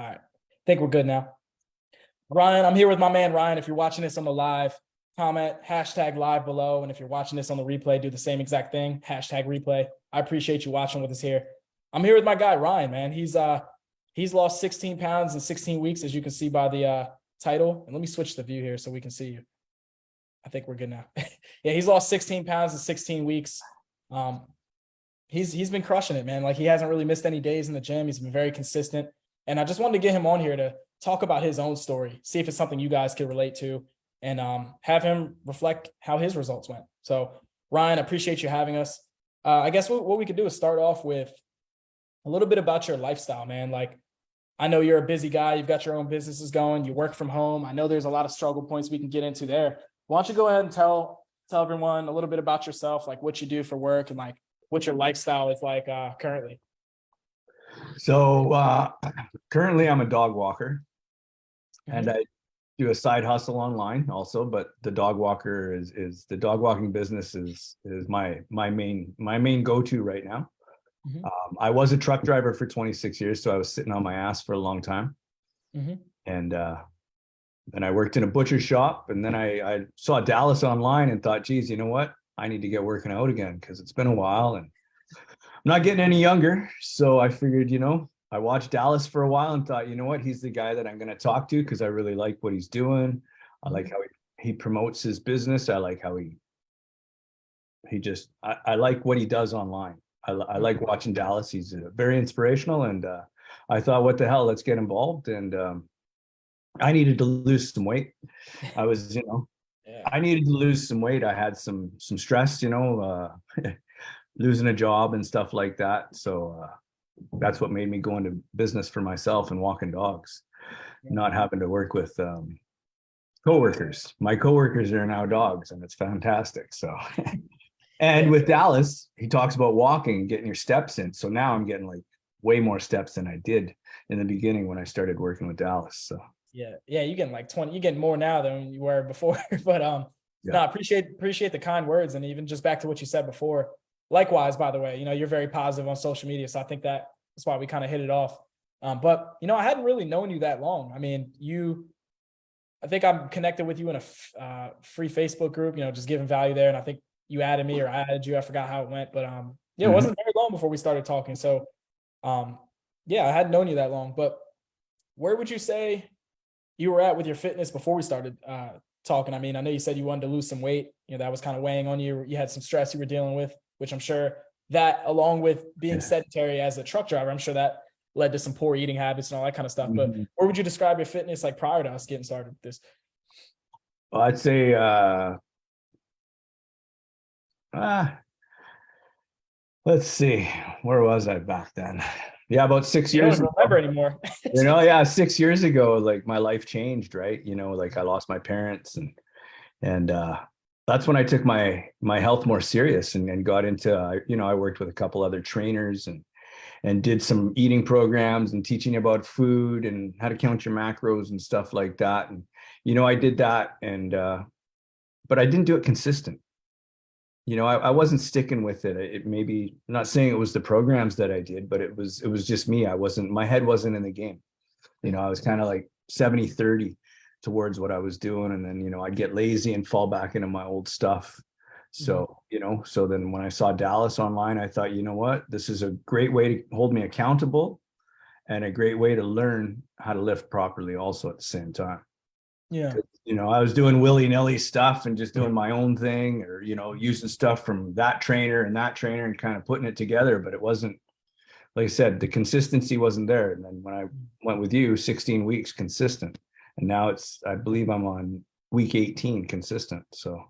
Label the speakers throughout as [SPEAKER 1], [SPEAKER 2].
[SPEAKER 1] All right. I think we're good now. Ryan, I'm here with my man Ryan. If you're watching this on the live, comment hashtag live below. And if you're watching this on the replay, do the same exact thing. Hashtag replay. I appreciate you watching with us here. I'm here with my guy Ryan, man. He's lost 16 pounds in 16 weeks, as you can see by the title. And let me switch the view here so we can see you. I think we're good now. Yeah, he's lost 16 pounds in 16 weeks. He's been crushing it, man. Like, he hasn't really missed any days in the gym. He's been very consistent. And I just wanted to get him on here to talk about his own story, see if it's something you guys could relate to, and have him reflect how his results went. So, Ryan, I appreciate you having us. I guess what we could do is start off with a little bit about your lifestyle, man. Like, I know you're a busy guy. You've got your own businesses going. You work from home. I know there's a lot of struggle points we can get into there. Why don't you go ahead and tell everyone a little bit about yourself, like what you do for work and like what your lifestyle is like currently.
[SPEAKER 2] So currently I'm a dog walker, and I do a side hustle online also, but the dog walker is the dog walking business is my main go-to right now. I was a truck driver for 26 years, so I was sitting on my ass for a long time. And then I worked in a butcher shop, and then I saw Dallas online and thought, geez, you know what? I need to get working out again because it's been a while and I'm not getting any younger. So I figured, I watched Dallas for a while and thought, you know what? He's the guy that I'm going to talk to because I really like what he's doing. I like how he promotes his business. I like how I like what he does online. I like watching Dallas. He's very inspirational. And I thought, what the hell, let's get involved. And I needed to lose some weight. I was, I needed to lose some weight. I had some stress, losing a job and stuff like that. So that's what made me go into business for myself and walking dogs, not having to work with coworkers. My coworkers are now dogs, and it's fantastic. So, and with Dallas, he talks about walking, getting your steps in. So now I'm getting like way more steps than I did in the beginning when I started working with Dallas. So
[SPEAKER 1] yeah, you're getting like 20. You're getting more now than you were before. But no, I appreciate the kind words, and even just back to what you said before. Likewise, by the way, you're very positive on social media, so I think that's why we kind of hit it off. But I hadn't really known you that long. I mean, I think I'm connected with you in a free Facebook group, just giving value there, and I think you added me or I added you. I forgot how it went, but it wasn't very long before we started talking. So, I hadn't known you that long. But where would you say you were at with your fitness before we started talking? I mean, I know you said you wanted to lose some weight. That was kind of weighing on you. You had some stress you were dealing with, which I'm sure that, along with being sedentary as a truck driver, I'm sure that led to some poor eating habits and all that kind of stuff. But where would you describe your fitness like prior to us getting started with this?
[SPEAKER 2] Well, I'd say let's see, where was I back then? Yeah, about 6 years ago.
[SPEAKER 1] I don't remember anymore.
[SPEAKER 2] 6 years ago, like my life changed, right? Like I lost my parents, and that's when I took my health more serious and got into, I worked with a couple other trainers and did some eating programs and teaching about food and how to count your macros and stuff like that. And, I did that, and but I didn't do it consistent. I wasn't sticking with it. It maybe, I'm not saying it was the programs that I did, but it was just me. My head wasn't in the game. I was kind of like 70-30 towards what I was doing. And then, I'd get lazy and fall back into my old stuff. So, so then when I saw Dallas online, I thought, you know what, this is a great way to hold me accountable and a great way to learn how to lift properly also at the same time.
[SPEAKER 1] Yeah.
[SPEAKER 2] I was doing willy-nilly stuff and just doing my own thing, or, using stuff from that trainer and kind of putting it together, but it wasn't, like I said, the consistency wasn't there. And then when I went with you, 16 weeks consistent, and now I believe I'm on week 18 consistent. So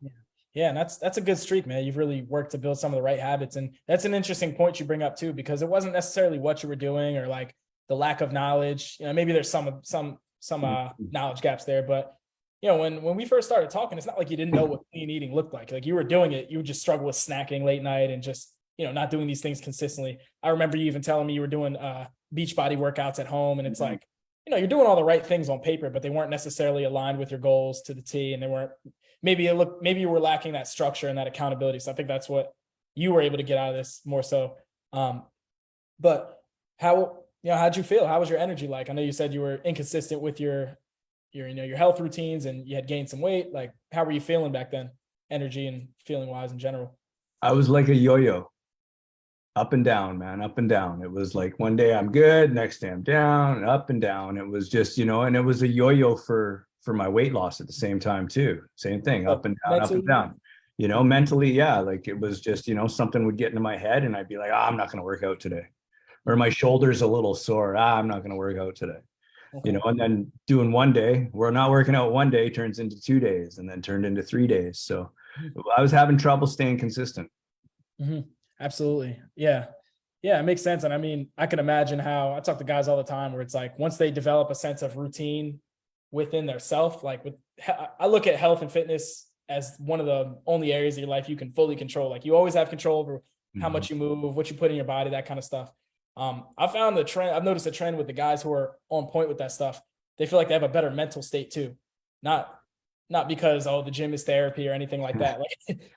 [SPEAKER 1] yeah, and that's a good streak, man. You've really worked to build some of the right habits, and that's an interesting point you bring up too, because it wasn't necessarily what you were doing or like the lack of knowledge. Maybe there's some knowledge gaps there, but when we first started talking, it's not like you didn't know what clean eating looked like. Like, you were doing it, you would just struggle with snacking late night and just not doing these things consistently. I remember you even telling me you were doing beach body workouts at home, and it's like, you're doing all the right things on paper, but they weren't necessarily aligned with your goals to the T, and they weren't. Maybe you were lacking that structure and that accountability. So I think that's what you were able to get out of this more so. But how you know, how'd you feel? How was your energy like? I know you said you were inconsistent with your, you know, your health routines and you had gained some weight. Like, how were you feeling back then? Energy and feeling wise in general.
[SPEAKER 2] I was like a yo-yo, up and down, man, up and down. It was like one day I'm good, next day I'm down, and up and down. It was just, you know, and it was a yo-yo for my weight loss at the same time too. Same thing,
[SPEAKER 1] But
[SPEAKER 2] up and down, up and
[SPEAKER 1] mentally,
[SPEAKER 2] down. You know, mentally, yeah, like it was just, you know, something would get into my head and I'd be like, I'm not going to work out today. Or my shoulder's a little sore. I'm not going to work out today. You
[SPEAKER 1] okay.
[SPEAKER 2] know, and then doing one day, we're not working out one day turns into 2 days and then turned into 3 days. So I was having trouble staying consistent.
[SPEAKER 1] Mm-hmm. Absolutely. Yeah. Yeah, it makes sense. And I mean, I can imagine how I talk to guys all the time where it's like once they develop a sense of routine within their self, like I look at health and fitness as one of the only areas of your life you can fully control. Like you always have control over how
[SPEAKER 2] Mhm.
[SPEAKER 1] much you move, what you put in your body, that kind of stuff. I found the trend, I've noticed a trend with the guys who are on point with that stuff. They feel like they have a better mental state too. Not not because oh the gym is therapy or anything like that.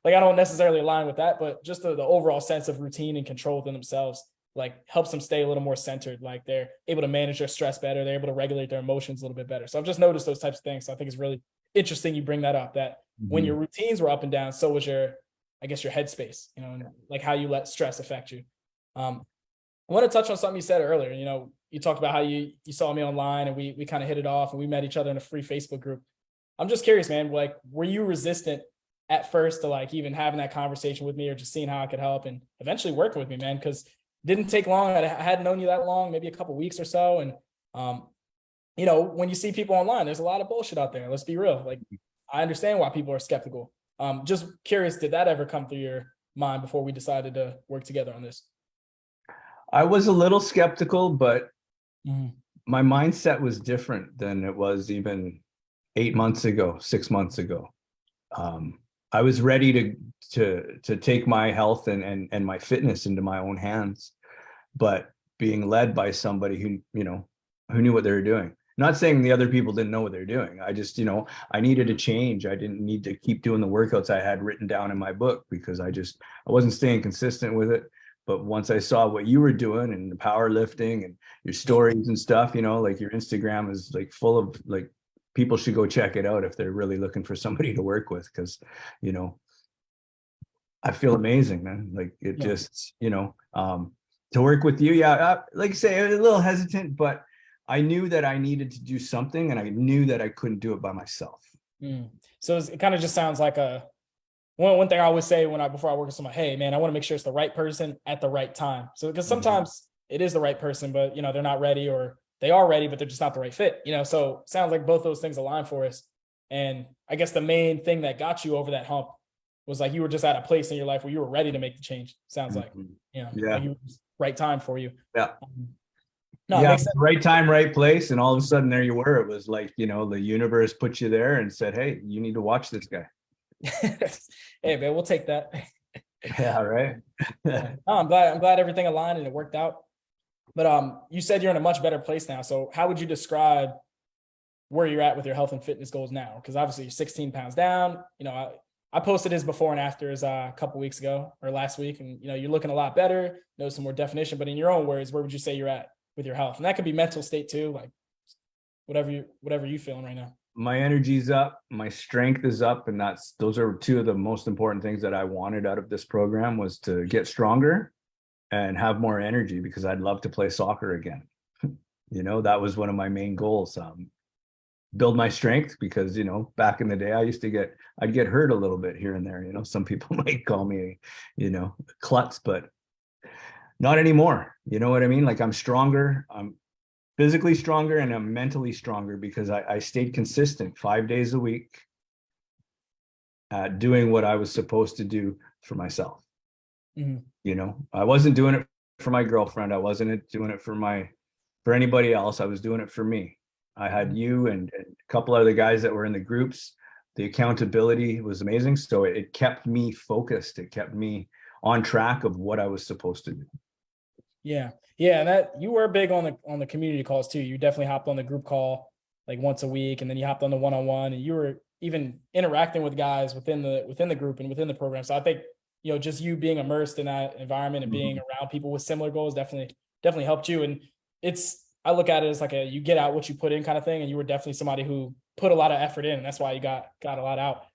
[SPEAKER 1] Like I don't necessarily align with that, but just the overall sense of routine and control within themselves like helps them stay a little more centered. Like they're able to manage their stress better. They're able to regulate their emotions a little bit better. So I've just noticed those types of things. So I think it's really interesting you bring that up. That when your
[SPEAKER 2] Mhm.
[SPEAKER 1] routines were up and down, so was your, I guess, your headspace. You know, and like how you let stress affect you. I want to touch on something you said earlier. You know, you talked about how you saw me online and we kind of hit it off and we met each other in a free Facebook group. I'm just curious, man. Like, were you resistant at first to like even having that conversation with me or just seeing how I could help and eventually working with me, man? Because it didn't take long. I hadn't known you that long, maybe a couple weeks or so. And um, you know, when you see people online, there's a lot of bullshit out there. Let's be real. Like, I understand why people are skeptical. Just curious, did that ever come through your mind before we decided to work together on this?
[SPEAKER 2] I was a little skeptical, but
[SPEAKER 1] Mhm.
[SPEAKER 2] my mindset was different than it was even 8 months ago, 6 months ago. Um, I was ready to take my health and my fitness into my own hands, but being led by somebody who, you know, who knew what they were doing. Not saying the other people didn't know what they're doing. I just, you know, I needed a change. I didn't need to keep doing the workouts I had written down in my book because I wasn't staying consistent with it. But once I saw what you were doing and the powerlifting and your stories and stuff, you know, like your Instagram is like full of like people should go check it out if they're really looking for somebody to work with because, you know, I feel amazing, man. Like it
[SPEAKER 1] Yeah.
[SPEAKER 2] just, you know, to work with you. Yeah. Like I say, I was a little hesitant, but I knew that I needed to do something and I knew that I couldn't do it by myself.
[SPEAKER 1] Mm. So it kind of just sounds like a one thing I always say when I before I work with someone, hey man, I want to make sure it's the right person at the right time. So because
[SPEAKER 2] Mhm.
[SPEAKER 1] sometimes it is the right person, but you know, they're not ready or they are ready, but they're just not the right fit. You know, so it sounds like both those things align for us. And I guess the main thing that got you over that hump was like you were just at a place in your life where you were ready to make the change. Sounds like,
[SPEAKER 2] Mhm.
[SPEAKER 1] you know, like
[SPEAKER 2] Yeah.
[SPEAKER 1] you were just right time for you.
[SPEAKER 2] Yeah.
[SPEAKER 1] Um, no, it
[SPEAKER 2] Yeah.
[SPEAKER 1] makes
[SPEAKER 2] Right time, right place. And all of a sudden there you were. It was like, you know, the universe put you there and said, hey, you need to watch this guy.
[SPEAKER 1] sense. Hey man, we'll take that.
[SPEAKER 2] Yeah. Right.
[SPEAKER 1] Yeah. No, I'm glad everything aligned and it worked out. But you said you're in a much better place now. So how would you describe where you're at with your health and fitness goals now? Because obviously you're 16 pounds down. You know, I posted his before and afters a couple weeks ago or last week, and you know, you're looking a lot better, know some more definition. But in your own words, where would you say you're at with your health? And that could be mental state too, like whatever you feeling right now.
[SPEAKER 2] My energy's up, my strength is up, and those are two of the most important things that I wanted out of this program was to get stronger and have more energy because I'd love to play soccer again. You know, that was one of my main goals. Build my strength because, you know, back in the day I'd get hurt a little bit here and there. You know, some people might call me, you know, klutz, but not anymore. You know what I mean? Like I'm stronger, I'm physically stronger, and I'm mentally stronger because I stayed consistent 5 days a week at doing what I was supposed to do for myself.
[SPEAKER 1] Mhm.
[SPEAKER 2] You know, I wasn't doing it for my girlfriend. I wasn't doing it for anybody else. I was doing it for me. I had you and a couple other guys that were in the groups. The accountability was amazing. So it kept me focused. It kept me on track of what I was supposed to do.
[SPEAKER 1] Yeah. Yeah. And that you were big on the community calls too. You definitely hopped on the group call like once a week and then you hopped on the one-on-one and you were even interacting with guys within the group and within the program. So I think, you know, just you being immersed in that environment and being
[SPEAKER 2] Mhm.
[SPEAKER 1] around people with similar goals definitely helped you. And I look at it as like you get out what you put in kind of thing. And you were definitely somebody who put a lot of effort in, and that's why you got a lot out.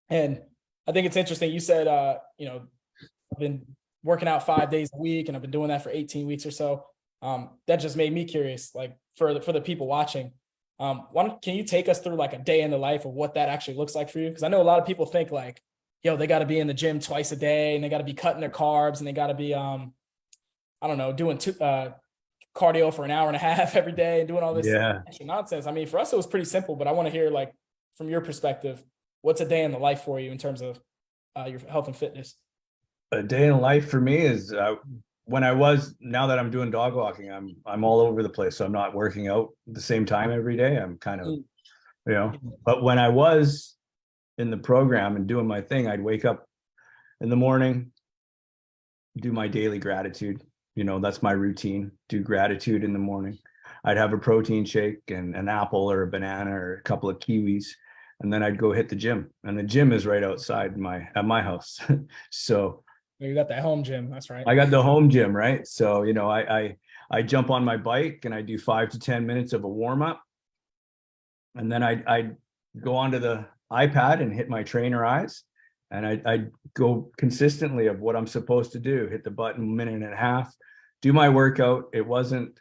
[SPEAKER 1] And I think it's interesting. You said, I've been working out 5 days a week, and I've been doing that for 18 weeks or so. That just made me curious, like for the people watching. Can you take us through like a day in the life of what that actually looks like for you? Because I know a lot of people think like, they got to be in the gym twice a day, and they got to be cutting their carbs, and they got to be, I don't know, doing cardio for an hour and a half every day and doing all this extra nonsense. I mean, for us, it was pretty simple, but I want to hear, like, from your perspective, what's a day in the life for you in terms of your health and fitness?
[SPEAKER 2] A day in life for me is now that I'm doing dog walking, I'm all over the place. So I'm not working out at the same time every day. I'm kind of, but when I was in the program and doing my thing, I'd wake up in the morning, do my daily gratitude. That's my routine. Do gratitude in the morning. I'd have a protein shake and an apple or a banana or a couple of kiwis, and then I'd go hit the gym. And the gym is right outside at my house. So
[SPEAKER 1] you got that home gym. That's right.
[SPEAKER 2] I got the home gym, right? So I jump on my bike and I do 5 to 10 minutes of a warm up, and then I go onto the iPad and hit my trainer eyes, and I go consistently of what I'm supposed to do. Hit the button, 1.5 minutes, do my workout. It wasn't,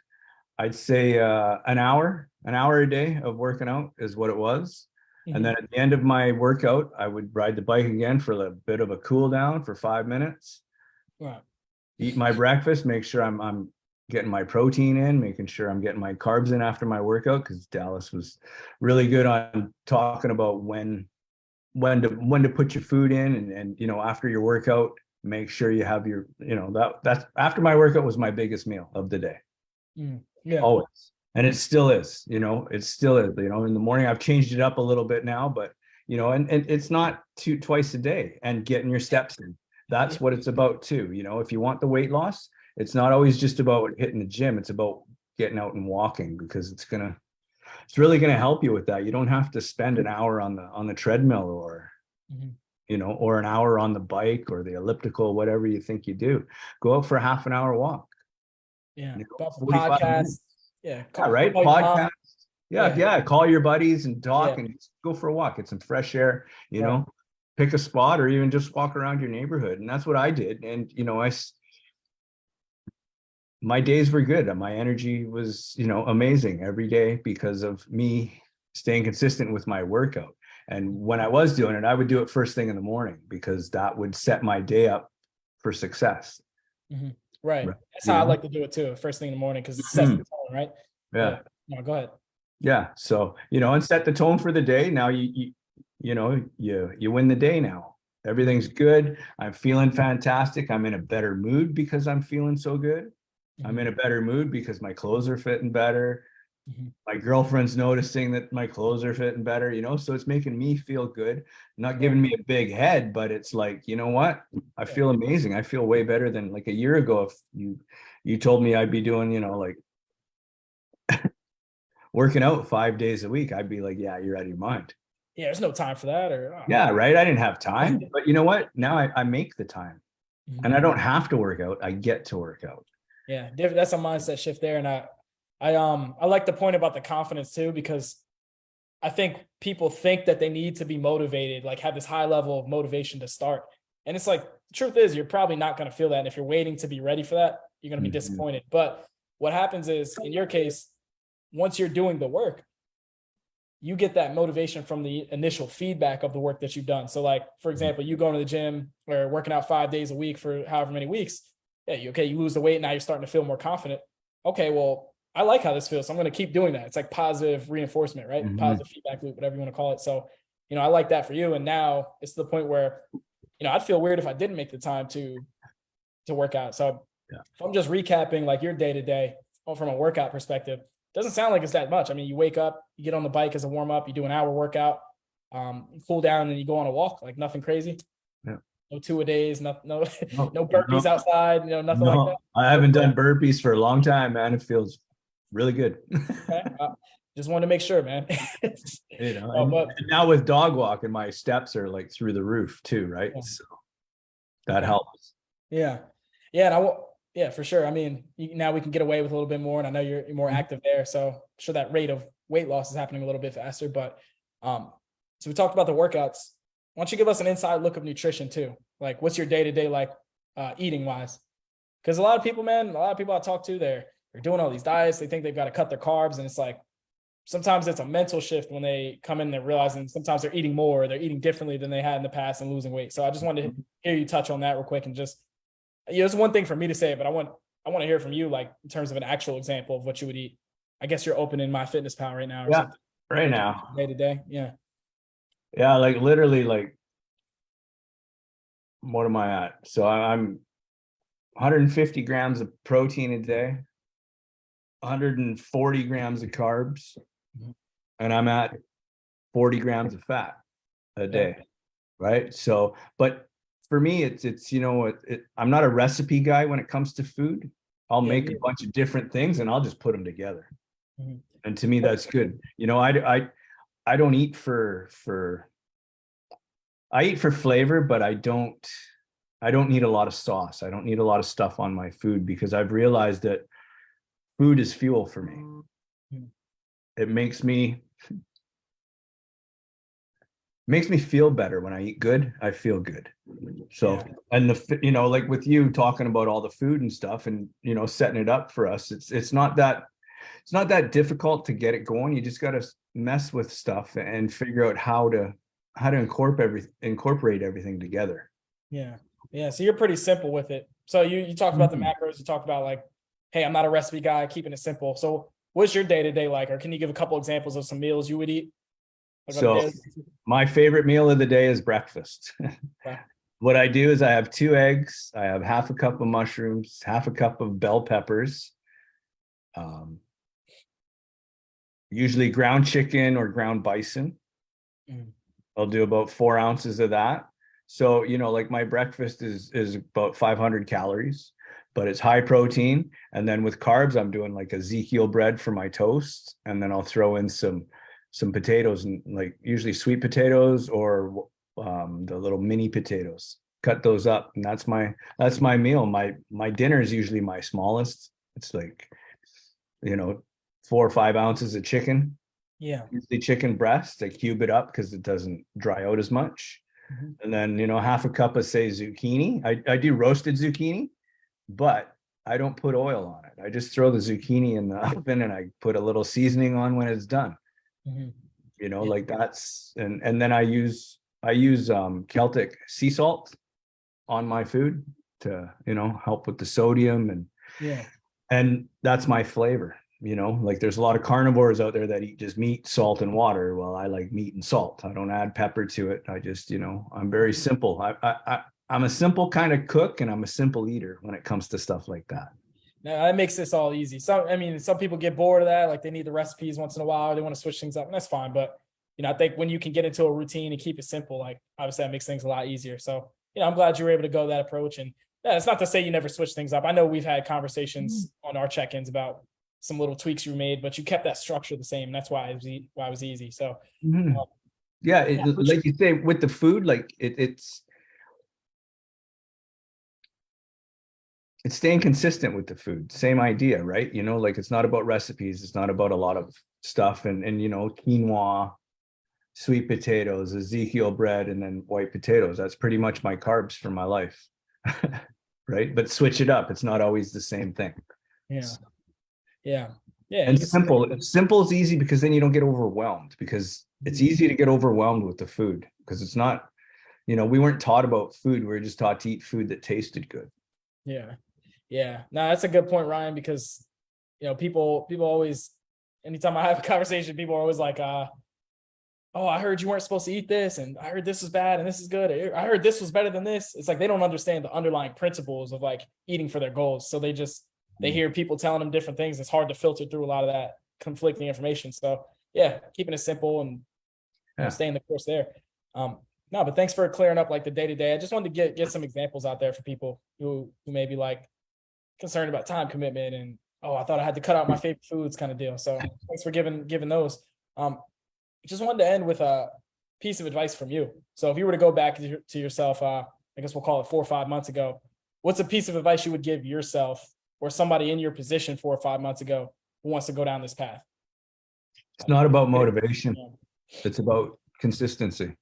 [SPEAKER 2] I'd say an hour a day of working out is what it was. Mm-hmm. And then at the end of my workout, I would ride the bike again for a bit of a cool down for 5 minutes.
[SPEAKER 1] Wow.
[SPEAKER 2] Eat my breakfast, make sure I'm getting my protein in, making sure I'm getting my carbs in after my workout, because Dallas was really good on talking about when to put your food in, and after your workout, make sure you have your, that's after my workout was my biggest meal of the day.
[SPEAKER 1] Yeah.
[SPEAKER 2] Always. And it still is, in the morning. I've changed it up a little bit now, but and it's not twice a day, and getting your steps in. That's what it's about too. If you want the weight loss, it's not always just about hitting the gym. It's about getting out and walking, because it's really going to help you with that. You don't have to spend an hour on the treadmill or, or an hour on the bike or the elliptical, whatever you think you do. Go out for a half an hour walk.
[SPEAKER 1] Yeah. Podcast. Yeah.
[SPEAKER 2] Right. Podcast. Yeah. Call your buddies and talk and go for a walk. Get some fresh air, pick a spot, or even just walk around your neighborhood. And that's what I did. And, my days were good. My energy was, amazing every day because of me staying consistent with my workout. And when I was doing it, I would do it first thing in the morning, because that would set my day up for success.
[SPEAKER 1] Mm-hmm. Right. That's how I like to do it too. First thing in the morning, because it sets the tone, right?
[SPEAKER 2] Yeah.
[SPEAKER 1] No, go ahead.
[SPEAKER 2] Yeah. So, and set the tone for the day. Now you win the day now. Everything's good. I'm feeling fantastic. I'm in a better mood because I'm feeling so good. I'm in a better mood because my clothes are fitting better. My girlfriend's noticing that my clothes are fitting better, so it's making me feel good, not giving me a big head, but it's like, you know what? I feel amazing. I feel way better than like a year ago. If you told me I'd be doing, like working out 5 days a week, I'd be like, yeah, you're out of your mind.
[SPEAKER 1] Yeah, there's no time for that.
[SPEAKER 2] Yeah, right. I didn't have time, but you know what? Now I make the time, and I don't have to work out. I get to work out.
[SPEAKER 1] Yeah, that's a mindset shift there. And I like the point about the confidence too, because I think people think that they need to be motivated, like have this high level of motivation to start. And it's like, the truth is, you're probably not going to feel that. And if you're waiting to be ready for that, you're going to be disappointed. But what happens is, in your case, once you're doing the work, you get that motivation from the initial feedback of the work that you've done. So like, for example, you going to the gym or working out 5 days a week for however many weeks. Yeah, you lose the weight. Now you're starting to feel more confident. Okay, well, I like how this feels, so I'm going to keep doing that. It's like positive reinforcement, right? Positive feedback loop, whatever you want to call it. So, I like that for you. And now it's to the point where, I'd feel weird if I didn't make the time to work out. So if I'm just recapping like your day to day from a workout perspective, doesn't sound like it's that much. I mean, you wake up, you get on the bike as a warm up, you do an hour workout, cool down, and then you go on a walk. Like nothing crazy. Yeah. No 2-a-days, no burpees outside, nothing like that.
[SPEAKER 2] I haven't done burpees for a long time, man. It feels really good.
[SPEAKER 1] Okay. Just wanted to make ssure, man.
[SPEAKER 2] And now with dog walking, my steps are like through the roof too, right? So that helps.
[SPEAKER 1] Yeah. Yeah, for sure. I mean, now we can get away with a little bit more, and I know you're more active there, so I'm sure that rate of weight loss is happening a little bit faster. But so we talked about the workouts. Why don't you give us an inside look of nutrition too? Like, what's your day to day like eating wise? Because a lot of people, man, a lot of people I talk to, they're doing all these diets. They think they've got to cut their carbs, and it's like sometimes it's a mental shift when they come in and they're realizing sometimes they're eating more, or they're eating differently than they had in the past and losing weight. So I just wanted to hear you touch on that real quick, and just it's one thing for me to say, but I want to hear from you, like in terms of an actual example of what you would eat. I guess you're opening MyFitnessPal right now, or
[SPEAKER 2] Yeah,
[SPEAKER 1] something.
[SPEAKER 2] right now.
[SPEAKER 1] Day to day. Yeah.
[SPEAKER 2] Yeah, like literally, like what am I at? So I'm 150 grams of protein a day, 140 grams of carbs, and I'm at 40 grams of fat a day, right? So, but for me, it's I'm not a recipe guy when it comes to food. I'll make a bunch of different things and I'll just put them together. Mm-hmm. And to me, that's good. I don't eat I eat for flavor, but I don't need a lot of sauce. I don't need a lot of stuff on my food, because I've realized that food is fuel for me. It makes me feel better. When I eat good, I feel good. So, and like with you talking about all the food and stuff, and setting it up for us, it's not that difficult to get it going. You just got to mess with stuff and figure out how to incorporate everything together.
[SPEAKER 1] Yeah. So you're pretty simple with it. So you talked about the macros. You talked about like, hey, I'm not a recipe guy, keeping it simple. So what's your day to day like? Or can you give a couple examples of some meals you would eat?
[SPEAKER 2] So my favorite meal of the day is breakfast. Okay. What I do is I have 2 eggs. I have half a cup of mushrooms, half a cup of bell peppers, usually ground chicken or ground bison. I'll do about 4 ounces of that. So, like my breakfast is about 500 calories, but it's high protein. And then with carbs, I'm doing like Ezekiel bread for my toast. And then I'll throw in some potatoes, and like usually sweet potatoes or the little mini potatoes. Cut those up, and that's my meal. My dinner is usually my smallest. It's like 4 or 5 ounces of chicken.
[SPEAKER 1] Yeah,
[SPEAKER 2] usually chicken breast. I cube it up because it doesn't dry out as much. And then half a cup of, say, zucchini. I do roasted zucchini, but I don't put oil on it. I just throw the zucchini in the oven and I put a little seasoning on when it's done. Like that's, and then I use Celtic sea salt on my food to help with the sodium, and that's my flavor. Like there's a lot of carnivores out there that eat just meat, salt, and water. Well, I like meat and salt. I don't add pepper to it. I just I'm very simple. I'm a simple kind of cook, and I'm a simple eater when it comes to stuff like that.
[SPEAKER 1] No, that makes this all easy. Some people get bored of that. Like they need the recipes once in a while. They want to switch things up, and that's fine. But, I think when you can get into a routine and keep it simple, like obviously that makes things a lot easier. So, I'm glad you were able to go that approach. And it's not to say you never switch things up. I know we've had conversations on our check-ins about some little tweaks you made, but you kept that structure the same. And that's why it was easy. So,
[SPEAKER 2] like you say, with the food, like it's staying consistent with the food. Same idea, right? Like it's not about recipes. It's not about a lot of stuff. And quinoa, sweet potatoes, Ezekiel bread, and then white potatoes. That's pretty much my carbs for my life. Right? But switch it up. It's not always the same thing.
[SPEAKER 1] Yeah.
[SPEAKER 2] And simple is easy, because then you don't get overwhelmed, because it's easy to get overwhelmed with the food, because it's not, we weren't taught about food. We were just taught to eat food that tasted good.
[SPEAKER 1] Yeah. No, that's a good point, Ryan, because, people always, anytime I have a conversation, people are always like, oh, I heard you weren't supposed to eat this, and I heard this was bad and this is good. I heard this was better than this. It's like they don't understand the underlying principles of like eating for their goals. So they hear people telling them different things. It's hard to filter through a lot of that conflicting information. So keeping it simple and staying the course there. No, but thanks for clearing up like the day to day. I just wanted to get some examples out there for people who may be like concerned about time commitment and, oh, I thought I had to cut out my favorite foods kind of deal. So thanks for giving those. Just wanted to end with a piece of advice from you. So if you were to go back to yourself, I guess we'll call it 4 or 5 months ago, what's a piece of advice you would give yourself or somebody in your position 4 or 5 months ago who wants to go down this path?
[SPEAKER 2] It's not about motivation.
[SPEAKER 1] Yeah.
[SPEAKER 2] It's about consistency.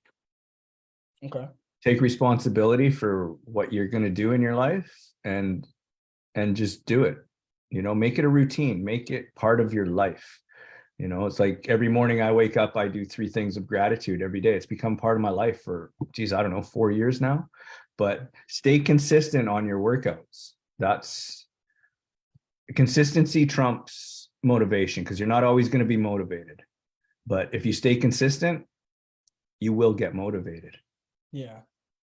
[SPEAKER 1] Okay.
[SPEAKER 2] Take responsibility for what you're going to do in your life and just do it. You know, make it a routine, make it part of your life. You know, it's like every morning I wake up, I do 3 things of gratitude every day. It's become part of my life for, geez, I don't know, 4 years now. But stay consistent on your workouts. That's consistency trumps motivation, because you're not always going to be motivated. But if you stay consistent, you will get motivated.
[SPEAKER 1] Yeah.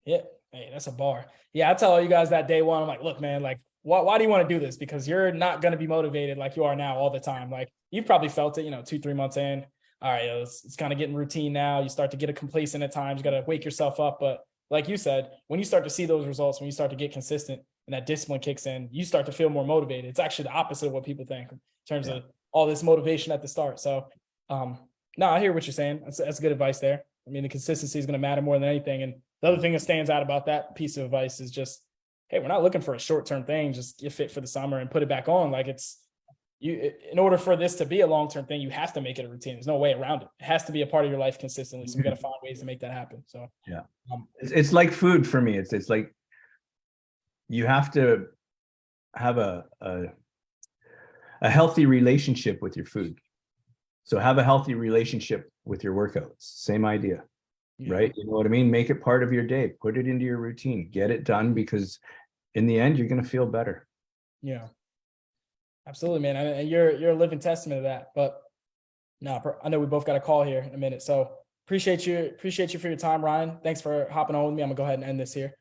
[SPEAKER 1] Yeah. Hey, that's a bar. Yeah. I tell all you guys that day one, I'm like, look, man, like, why do you want to do this? Because you're not going to be motivated like you are now all the time. Like, you've probably felt it, 2-3 months in. All right, it's kind of getting routine now. You start to get a complacent at times. You got to wake yourself up. But like you said, when you start to see those results, when you start to get consistent and that discipline kicks in, you start to feel more motivated. It's actually the opposite of what people think in terms of all this motivation at the start. So, no, I hear what you're saying. That's good advice there. I mean, the consistency is going to matter more than anything. And the other thing that stands out about that piece of advice is just, hey, we're not looking for a short-term thing. Just get fit for the summer and put it back on. Like, in order for this to be a long-term thing, you have to make it a routine. There's no way around it. It has to be a part of your life consistently. So we got to find ways to make that happen. So,
[SPEAKER 2] yeah, it's like food for me. It's like you have to have a healthy relationship with your food. So have a healthy relationship with your workouts. Same idea, right? You know what I mean? Make it part of your day. Put it into your routine. Get it done, because in the end, you're going to feel better.
[SPEAKER 1] Yeah, absolutely, man. And you're a living testament to that. But no, I know we both got a call here in a minute. So appreciate you for your time, Ryan. Thanks for hopping on with me. I'm gonna go ahead and end this here.